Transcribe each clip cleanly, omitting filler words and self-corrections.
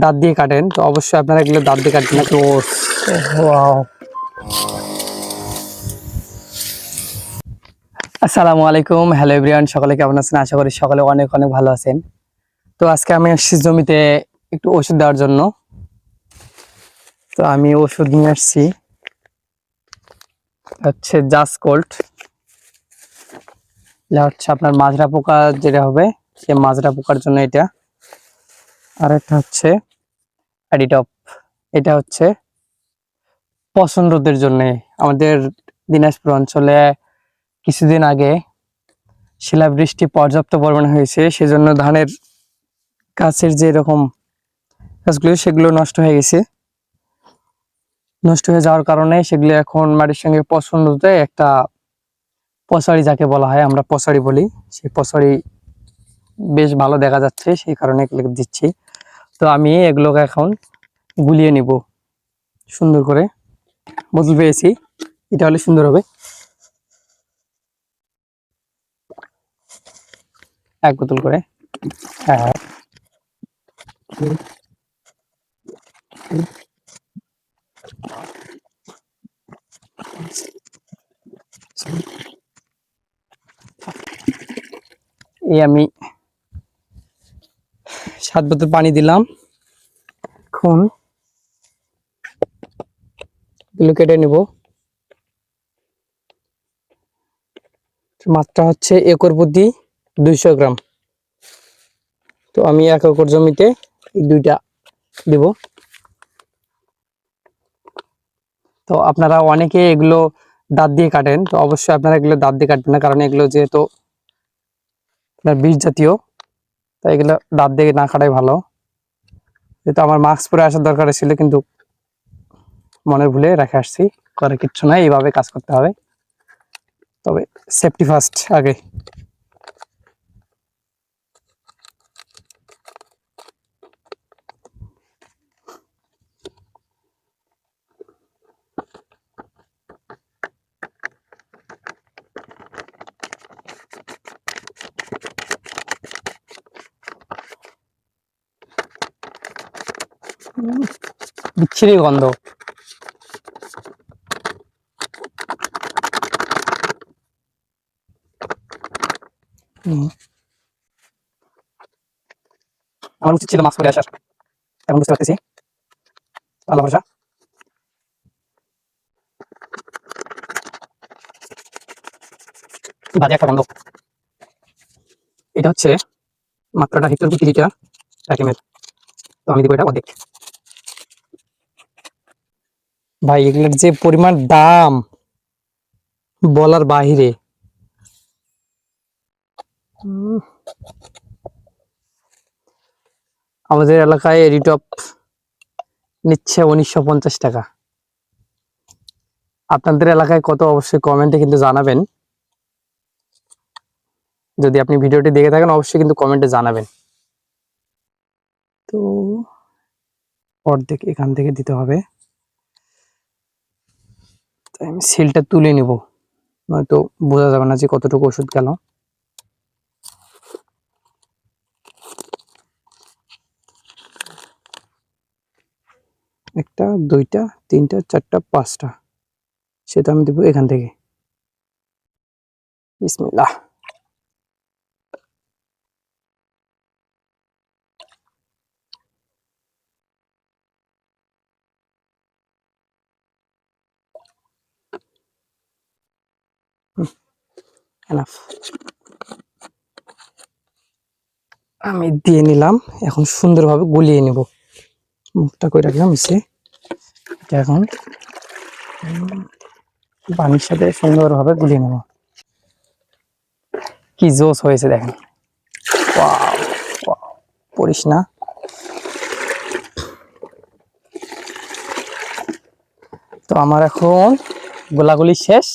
দাঁত দিয়ে কাটেন, তো অবশ্যই আপনারা এগুলো দাঁত দিয়ে কাটবেন না। তো ওয়াও, আসসালামু আলাইকুম, হ্যালো এভরিওয়ান, সকলে কেমন আছেন? আশা করি সকলে অনেক অনেক ভালো আছেন। তো আজকে আমি আসছি জমিতে একটু ওষুধ দেওয়ার জন্য। তো আমি ওষুধ নিয়ে আসছি, হচ্ছে জাসকোল্ট। এটা হচ্ছে আপনার মাজরা পোকা যেটা হবে, সে মাজরা পোকার জন্য এটা। আর একটা হচ্ছে অ্যাডিটপ, এটা হচ্ছে পছন রোধের জন্য। আমাদের দিনাজপুর অঞ্চলে কিছুদিন আগে শিলাবৃষ্টি পর্যাপ্ত পরিমাণে হয়েছে, সেজন্য ধানের গাছের যে এরকম গাছগুলো সেগুলো নষ্ট হয়ে গেছে। নষ্ট হয়ে যাওয়ার কারণে সেগুলো এখন মাটির সঙ্গে পছন রোধে একটা পচাড়ি, যাকে বলা হয় আমরা পচাড়ি বলি, সেই পচাড়ি বেশ ভালো দেখা যাচ্ছে, সেই কারণে এগুলো দিচ্ছি। তো আমি এগুলোকে এখন গুলিয়ে নিব সুন্দর করে। বোতল পেয়েছি, এটা হলে সুন্দর হবে। এক বোতল করে। হ্যাঁ, এই আমি 7 বোতল পানি দিলাম। এখন এগুলো কেটে নিব। মাত্রা হচ্ছে একর প্রতি 200 গ্রাম। তো আমি 1 একর জমিতে এই দুইটা দিব। তো আপনারা অনেকে এগুলো দাঁত দিয়ে কাটেন, তো অবশ্যই আপনারা এগুলো দাঁত দিয়ে কাটবেন না, কারণ এগুলো যেহেতু বিষ জাতীয়, তাই এগুলো দাঁত দিয়ে না কাটাই ভালো। যেহেতু আমার মাস্ক পরে আসার দরকার ছিল, কিন্তু মনের ভুলে রেখে আসছি। করে কিচ্ছু নাই, এইভাবে কাজ করতে হবে, তবে সেফটি ফার্স্ট আগে। বিচ্ছিরি গন্ধ। আমার উচিত ছিল মাস্ক পরে আসার, এখন বুঝতে পারতেছি ভালোবাসা। বাজে একটা গন্ধ। এটা হচ্ছে মাত্রাটা হেক্টর প্রতি লিটার 1 ml। তো আমি দিব এটা অর্ধেক। ভাই এগুলোর যে পরিমাণ দাম বলার বাহিরে। আমাদের এলাকায় এডিটপ নিচ্ছে 1950 টাকা। আপনাদের এলাকায় কত অবশ্যই কমেন্টে কিন্তু জানাবেন। যদি আপনি ভিডিওটি দেখে থাকেন অবশ্যই কিন্তু কমেন্টে জানাবেন। তো অর্ধেক এখান থেকে দিতে হবে, তাই আমি সিলটা তুলে নিব, নয়তো বোঝা যাবে না যে কতটুকু ওষুধ গেল। একটা, দুইটা, তিনটা, চারটা, পাঁচটা, সেটা আমি দেবো এখান থেকে। বিসমিল্লাহ। এনাফ। আমি দিয়ে নিলাম, এখন সুন্দরভাবে গুলিয়ে নিব। মুখটা করে রাখলাম নিচে। এটা এখন পানির সাথে সুন্দরভাবে গুলিয়ে নেব। কি জোস হয়েছে দেখেন। ওয়াও, ওয়াও, পড়িস না। তো আমার এখন গোলাগুলি শেষ।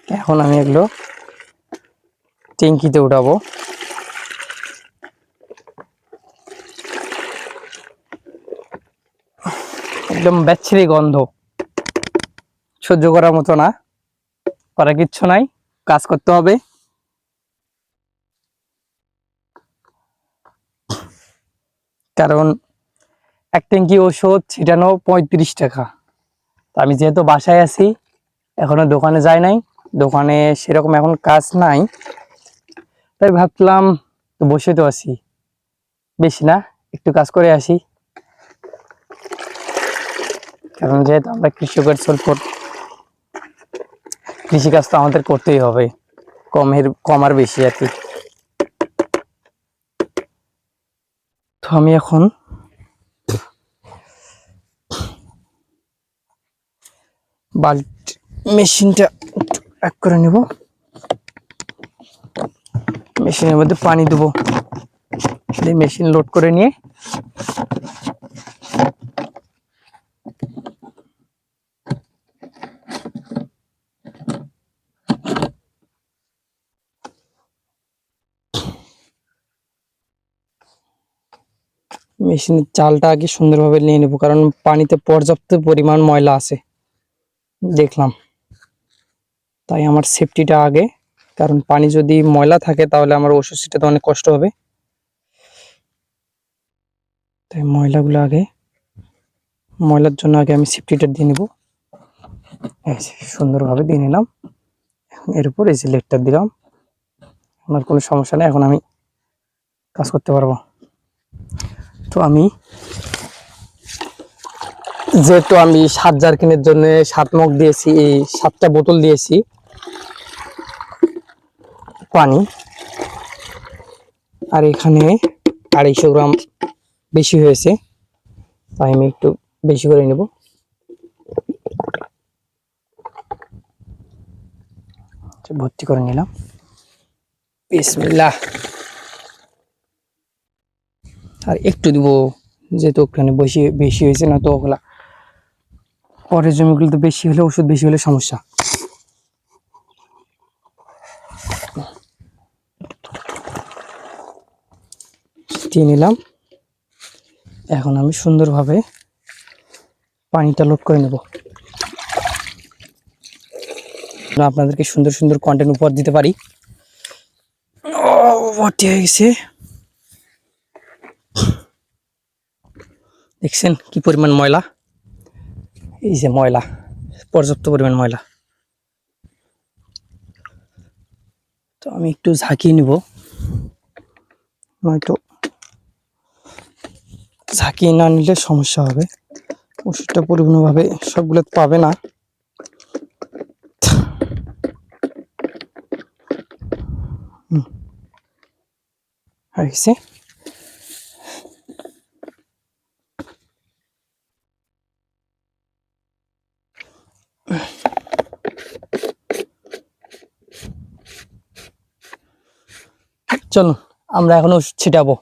এখন আমি এগুলো ট্যাঙ্কিতে উঠাবো। একদম ব্যাচ্ছিরি গন্ধ, সহ্য করার মতো না, করার কিচ্ছু নাই, কাজ করতে হবে। কারণ এক ট্যাঙ্কি ওষুধ ছিটানো 35 টাকা। তো আমি যেহেতু বাসায় আছি, এখনো দোকানে যাই নাই, দোকানে সেরকম এখন কাজ নাই, তাই ভাবলাম তো বসে তো আছি, বেশি না একটু কাজ করে আসি। কারণ যেহেতু আমরা কৃষকের সম্পদ, কৃষিকাজ তো আমাদের করতেই হবে, কম আর বেশি আর কি। তো আমি এখন বাল্টি মেশিনটা এক করে নেব, মেশিনের মধ্যে পানি দেবো, মেশিন লোড করে নিয়ে মেশিনের চালটা আগে সুন্দরভাবে নিয়ে নেব, কারণ পানিতে পর্যাপ্ত পরিমাণ ময়লা আছে দেখলাম, তাই আমার সেফটিটা আগে। কারণ পানি যদি ময়লা থাকে তাহলে আমার ওষুধ ছিটাতে অনেক কষ্ট হবে, তাই ময়লাগুলো আগে, ময়লার জন্য আগে আমি সেফটিটা দিয়ে নেব। সুন্দরভাবে দিয়ে নিলাম, এর উপর এই যে লেটটা দিলাম, আমার কোনো সমস্যা নেই, এখন আমি কাজ করতে পারবো। তো আমি যেহেতু আমি 7 জারকিনের জন্য 7 মগ দিয়েছি, এই 7টা বোতল দিয়েছি পানি, আর এখানে 250 গ্রাম বেশি হয়েছে, তাই আমি একটু বেশি করে নেব। ভর্তি করে নিলাম, বিসমিল্লাহ। আর একটু দিব, যেহেতু ওখানে বেশি বেশি হয়েছে, না তো ওগুলা পরের জমিগুলো তো বেশি হলে, ওষুধ বেশি হলে সমস্যা। দিয়ে নিলাম, এখন আমি সুন্দরভাবে পানিটা লোড করে নেব, আপনাদেরকে সুন্দর সুন্দর কন্টেন্ট উপহার দিতে পারি। ভর্তি হয়ে গেছে, দেখছেন কি পরিমাণ ময়লা, এই যে ময়লা, পর্যাপ্ত পরিমাণ ময়লা। তো আমি একটু ঝাঁকিয়ে নিব, নয়তো ঝাঁকিয়ে না নিলে সমস্যা হবে, ওষুধটা পরিপূর্ণভাবে সবগুলো পাবে না। হয়ে গেছে, চলো আমরা এখন ওষুধ ছিটাবো।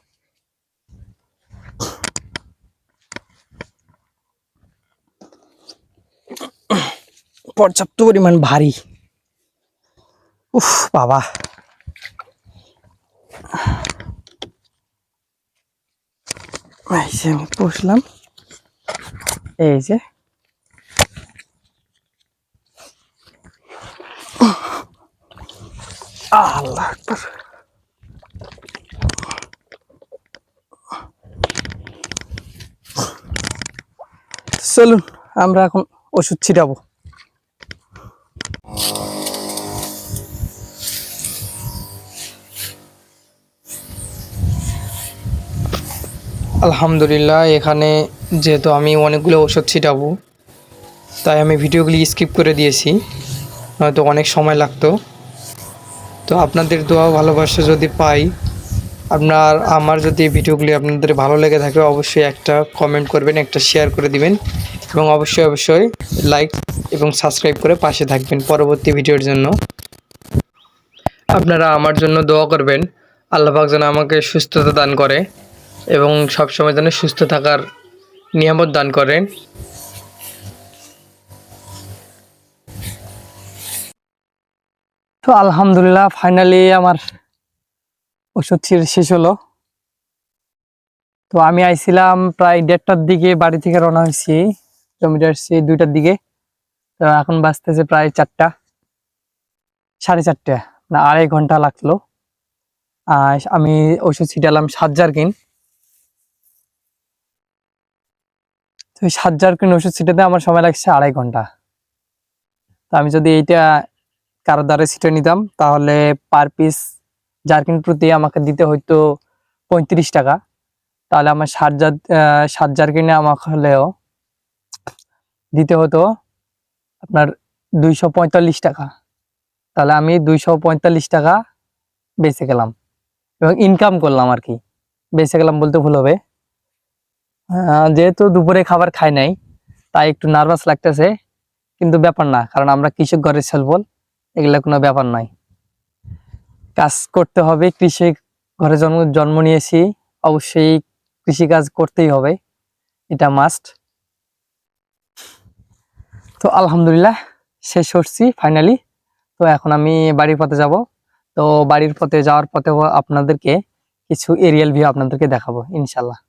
পর্যাপ্ত পরিমাণ ভারী, উফ বাবা, এই যে আমি বসলাম, এই যে আল্লাহ আকবার। চলুন আমরা এখন ওষুধ ছিটাবো। আলহামদুলিল্লাহ, এখানে যেহেতু আমি অনেকগুলো ওষুধ ছিটাবো, তাই আমি ভিডিওগুলি স্কিপ করে দিয়েছি, নয়তো অনেক সময় লাগতো। তো আপনাদের দোয়া ভালোবাসা যদি পাই, আমার যদি ভিডিওগুলি আপনাদের ভালো লেগে থাকে, অবশ্যই একটা কমেন্ট করবেন, একটা শেয়ার করে দিবেন, এবং অবশ্যই লাইক এবং সাবস্ক্রাইব করে পাশে থাকবেন পরবর্তী ভিডিওর জন্য। আপনারা আমার জন্য দোয়া করবেন, আল্লাহ পাক যেন আমাকে সুস্থতা দান করে এবং সবসময় যেন সুস্থ থাকার নিয়ামত দান করেন। তো আলহামদুলিল্লাহ, ফাইনালি আমার ওষুধ শেষ হলো। তো আমি আইছিলাম প্রায় 1:30টার দিকে, বাড়ি থেকে রওনা হয়েছি, জমিতে আসছি 2টার দিকে। তো এখন বাজতেছে প্রায় 4টা, 4:30, না 2.5 ঘন্টা লাগলো। আর আমি ওষুধ ছিটালাম 7 জারকিন। তো 7 জার্কিন ওষুধ ছিটাতে আমার সময় লাগছে 2.5 ঘন্টা। তো আমি যদি এইটা কারো দ্বারা ছিটে নিতাম তাহলে পার পিস জার্কিন প্রতি আমাকে দিতে হইতো 35 টাকা। তাহলে আমার 7 জার্কিনে আমাকে হলেও দিতে হতো আপনার 245 টাকা। তাহলে আমি 245 টাকা বেঁচে গেলাম এবং ইনকাম করলাম আর কি। বেঁচে গেলাম বলতে ভুল হবে। যেহেতু দুপুরে খাবার খাই নাই তাই একটু নার্ভাস লাগতেছে, কিন্তু ব্যাপার না, কারণ আমরা কৃষক ঘরের ছেলে, এগুলা কোনো ব্যাপার নয়। কাজ করতে হবে, কৃষি ঘরে জন্ম নিয়েছি, অবশ্যই কৃষি কাজ করতেই হবে, এটা মাস্ট। তো আলহামদুলিল্লাহ শেষ করছি ফাইনালি। তো এখন আমি বাড়ির পথে যাব। তো বাড়ির পথে যাওয়ার পথেও আপনাদেরকে কিছু এরিয়াল ভিউ আপনাদেরকে দেখাবো ইনশাল্লাহ।